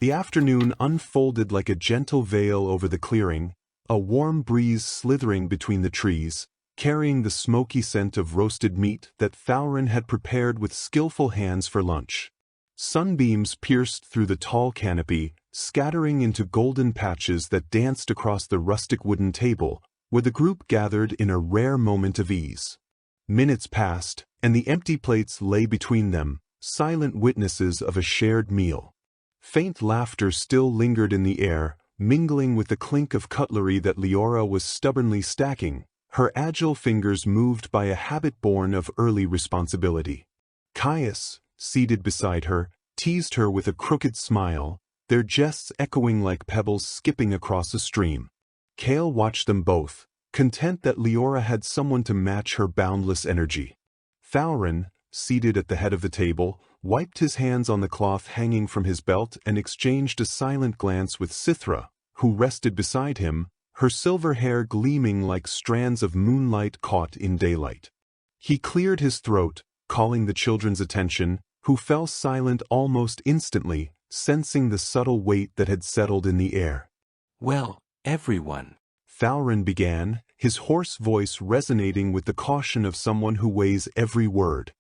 The afternoon unfolded like a gentle veil over the clearing, a warm breeze slithering between the trees, carrying the smoky scent of roasted meat that Auren had prepared with skillful hands for lunch. Sunbeams pierced through the tall canopy, scattering into golden patches that danced across the rustic wooden table, where the group gathered in a rare moment of ease. Minutes passed, and the empty plates lay between them, silent witnesses of a shared meal. Faint laughter still lingered in the air, mingling with the clink of cutlery that Leora was stubbornly stacking, her agile fingers moved by a habit born of early responsibility. Caius, seated beside her, teased her with a crooked smile, their jests echoing like pebbles skipping across a stream. Cale watched them both, content that Leora had someone to match her boundless energy. Auren, seated at the head of the table, wiped his hands on the cloth hanging from his belt and exchanged a silent glance with Cithra, who rested beside him, her silver hair gleaming like strands of moonlight caught in daylight. He cleared his throat, calling the children's attention, who fell silent almost instantly, sensing the subtle weight that had settled in the air. "Well, everyone," Auren began, his hoarse voice resonating with the caution of someone who weighs every word.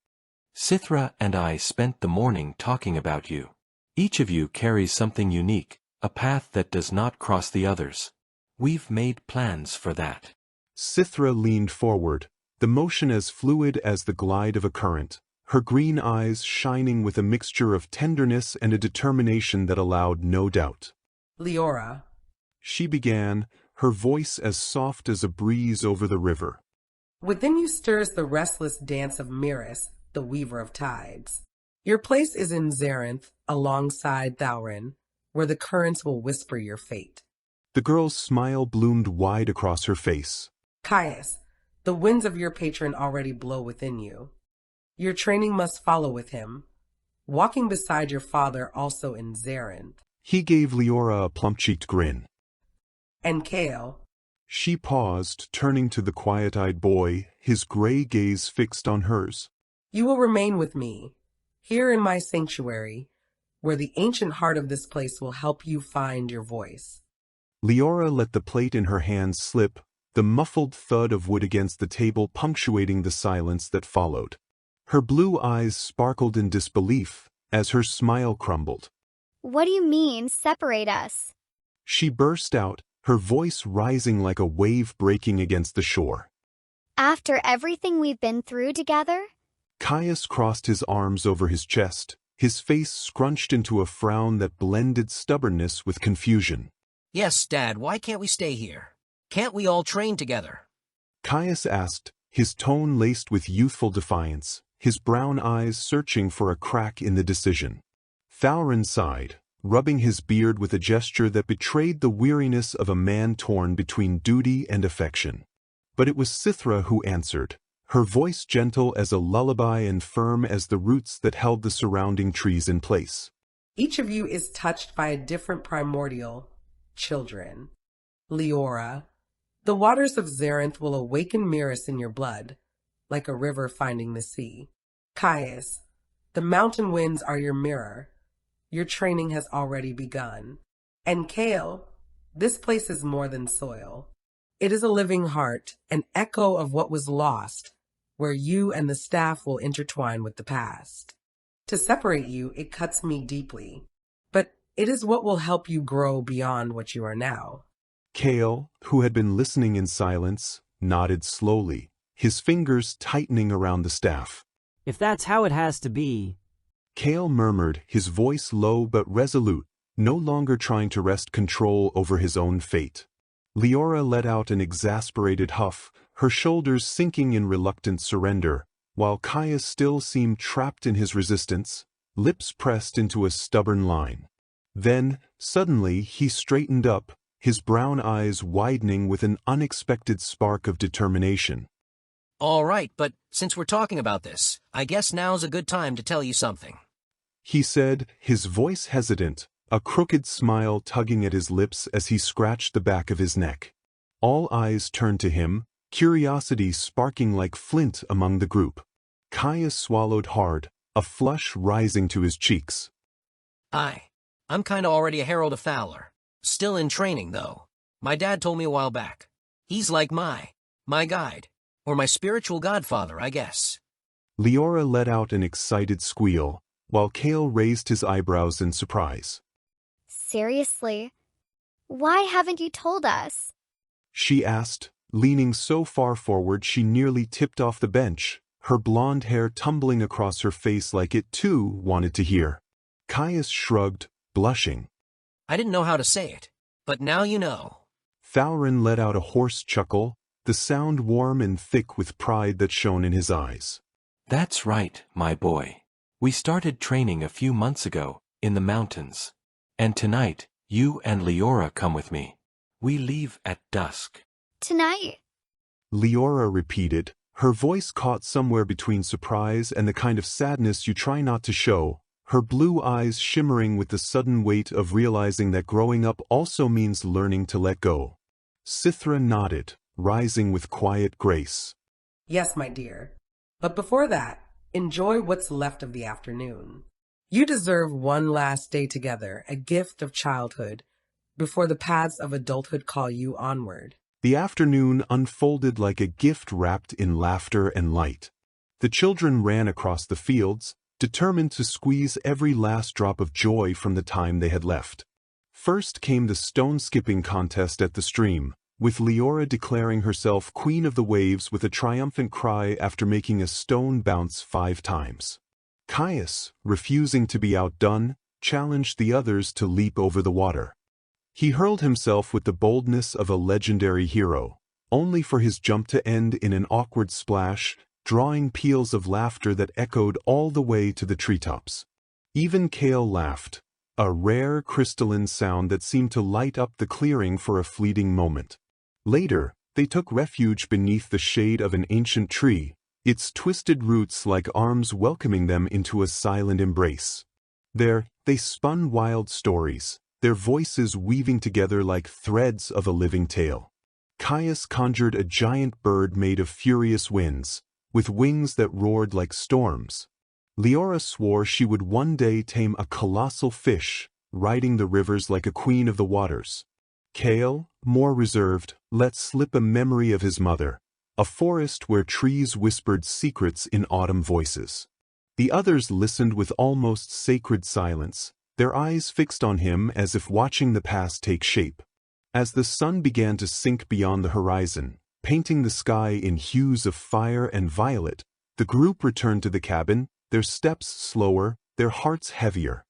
"Cithra and I spent the morning talking about you. Each of you carries something unique, a path that does not cross the others. We've made plans for that." Cithra leaned forward, the motion as fluid as the glide of a current, her green eyes shining with a mixture of tenderness and a determination that allowed no doubt. "Leora," she began, her voice as soft as a breeze over the river. "Within you stirs the restless dance of Miris, the weaver of tides. Your place is in Zarenth, alongside Auren, where the currents will whisper your fate." The girl's smile bloomed wide across her face. "Caius, the winds of your patron already blow within you. Your training must follow with him, walking beside your father also in Zarenth." He gave Leora a plump-cheeked grin. "And Cale." She paused, turning to the quiet-eyed boy, his gray gaze fixed on hers. "You will remain with me, here in my sanctuary, where the ancient heart of this place will help you find your voice." Leora let the plate in her hands slip, the muffled thud of wood against the table punctuating the silence that followed. Her blue eyes sparkled in disbelief as her smile crumbled. "What do you mean, separate us?" She burst out, her voice rising like a wave breaking against the shore. "After everything we've been through together?" Caius crossed his arms over his chest, his face scrunched into a frown that blended stubbornness with confusion. "Yes, Dad, why can't we stay here? Can't we all train together?" Caius asked, his tone laced with youthful defiance, his brown eyes searching for a crack in the decision. Auren sighed, rubbing his beard with a gesture that betrayed the weariness of a man torn between duty and affection. But it was Cithra who answered, her voice gentle as a lullaby and firm as the roots that held the surrounding trees in place. "Each of you is touched by a different primordial, children. Leora, the waters of Zarenth will awaken Miris in your blood, like a river finding the sea. Caius, the mountain winds are your mirror. Your training has already begun. And Cale, this place is more than soil. It is a living heart, an echo of what was lost, where you and the staff will intertwine with the past. To separate you, it cuts me deeply, but it is what will help you grow beyond what you are now." Cale, who had been listening in silence, nodded slowly, his fingers tightening around the staff. "If that's how it has to be." Cale murmured, his voice low but resolute, no longer trying to wrest control over his own fate. Leora let out an exasperated huff, her shoulders sinking in reluctant surrender, while Caius still seemed trapped in his resistance, lips pressed into a stubborn line. Then, suddenly, he straightened up, his brown eyes widening with an unexpected spark of determination. "All right, but since we're talking about this, I guess now's a good time to tell you something," he said, his voice hesitant, a crooked smile tugging at his lips as he scratched the back of his neck. All eyes turned to him, curiosity sparking like flint among the group. Caius swallowed hard, a flush rising to his cheeks. I I'm kinda already a Herald of Fowler. Still in training, though. My dad told me a while back. He's like my guide. Or my spiritual godfather, I guess. Leora let out an excited squeal, while Kale raised his eyebrows in surprise. Seriously? Why haven't you told us? She asked, leaning so far forward she nearly tipped off the bench, her blonde hair tumbling across her face like it too wanted to hear. Caius shrugged, blushing. I didn't know how to say it, but now you know. Auren let out a hoarse chuckle, the sound warm and thick with pride that shone in his eyes. That's right, my boy. We started training a few months ago, in the mountains. And tonight, you and Leora come with me. We leave at dusk. Tonight? Leora repeated, her voice caught somewhere between surprise and the kind of sadness you try not to show, her blue eyes shimmering with the sudden weight of realizing that growing up also means learning to let go. Sithra nodded, rising with quiet grace. Yes, my dear. But before that, enjoy what's left of the afternoon. You deserve one last day together, a gift of childhood, before the paths of adulthood call you onward. The afternoon unfolded like a gift wrapped in laughter and light. The children ran across the fields, determined to squeeze every last drop of joy from the time they had left. First came the stone-skipping contest at the stream, with Leora declaring herself queen of the waves with a triumphant cry after making a stone bounce 5 times. Caius, refusing to be outdone, challenged the others to leap over the water. He hurled himself with the boldness of a legendary hero, only for his jump to end in an awkward splash, drawing peals of laughter that echoed all the way to the treetops. Even Kale laughed, a rare crystalline sound that seemed to light up the clearing for a fleeting moment. Later, they took refuge beneath the shade of an ancient tree, its twisted roots like arms welcoming them into a silent embrace. There, they spun wild stories, their voices weaving together like threads of a living tale. Caius conjured a giant bird made of furious winds, with wings that roared like storms. Leora swore she would one day tame a colossal fish, riding the rivers like a queen of the waters. Kale, more reserved, let slip a memory of his mother, a forest where trees whispered secrets in autumn voices. The others listened with almost sacred silence, their eyes fixed on him as if watching the past take shape. As the sun began to sink beyond the horizon, painting the sky in hues of fire and violet, the group returned to the cabin, their steps slower, their hearts heavier.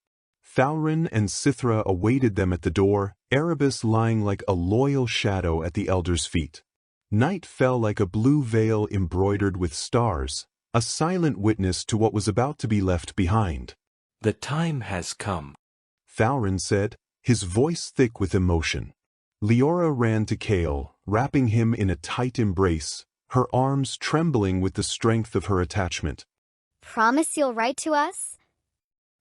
Auren and Sithra awaited them at the door, Erebus lying like a loyal shadow at the elder's feet. Night fell like a blue veil embroidered with stars, a silent witness to what was about to be left behind. The time has come, Auren said, his voice thick with emotion. Leora ran to Kale, wrapping him in a tight embrace, her arms trembling with the strength of her attachment. Promise you'll write to us?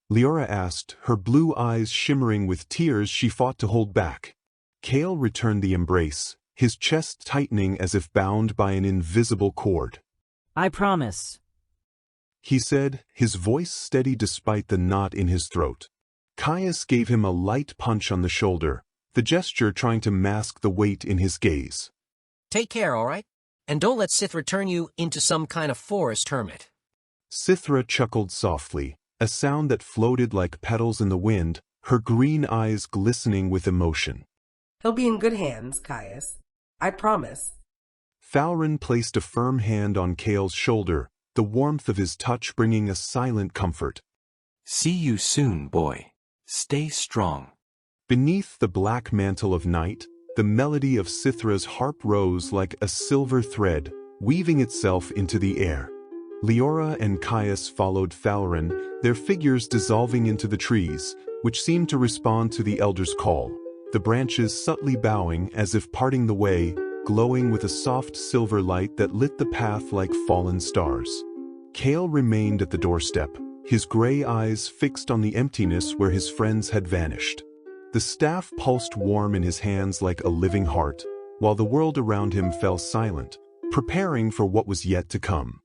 Leora asked, her blue eyes shimmering with tears she fought to hold back. Kale returned the embrace, his chest tightening as if bound by an invisible cord. I promise. He said, his voice steady despite the knot in his throat. Caius gave him a light punch on the shoulder, the gesture trying to mask the weight in his gaze. Take care, all right? And don't let Sithra turn you into some kind of forest hermit. Sithra chuckled softly, a sound that floated like petals in the wind, her green eyes glistening with emotion. He'll be in good hands, Caius. I promise. Auren placed a firm hand on Kale's shoulder, the warmth of his touch bringing a silent comfort. See you soon, boy. Stay strong. Beneath the black mantle of night, the melody of Sithra's harp rose like a silver thread, weaving itself into the air. Leora and Caius followed Auren, their figures dissolving into the trees, which seemed to respond to the elder's call, the branches subtly bowing as if parting the way, glowing with a soft silver light that lit the path like fallen stars. Kale remained at the doorstep, his gray eyes fixed on the emptiness where his friends had vanished. The staff pulsed warm in his hands like a living heart, while the world around him fell silent, preparing for what was yet to come.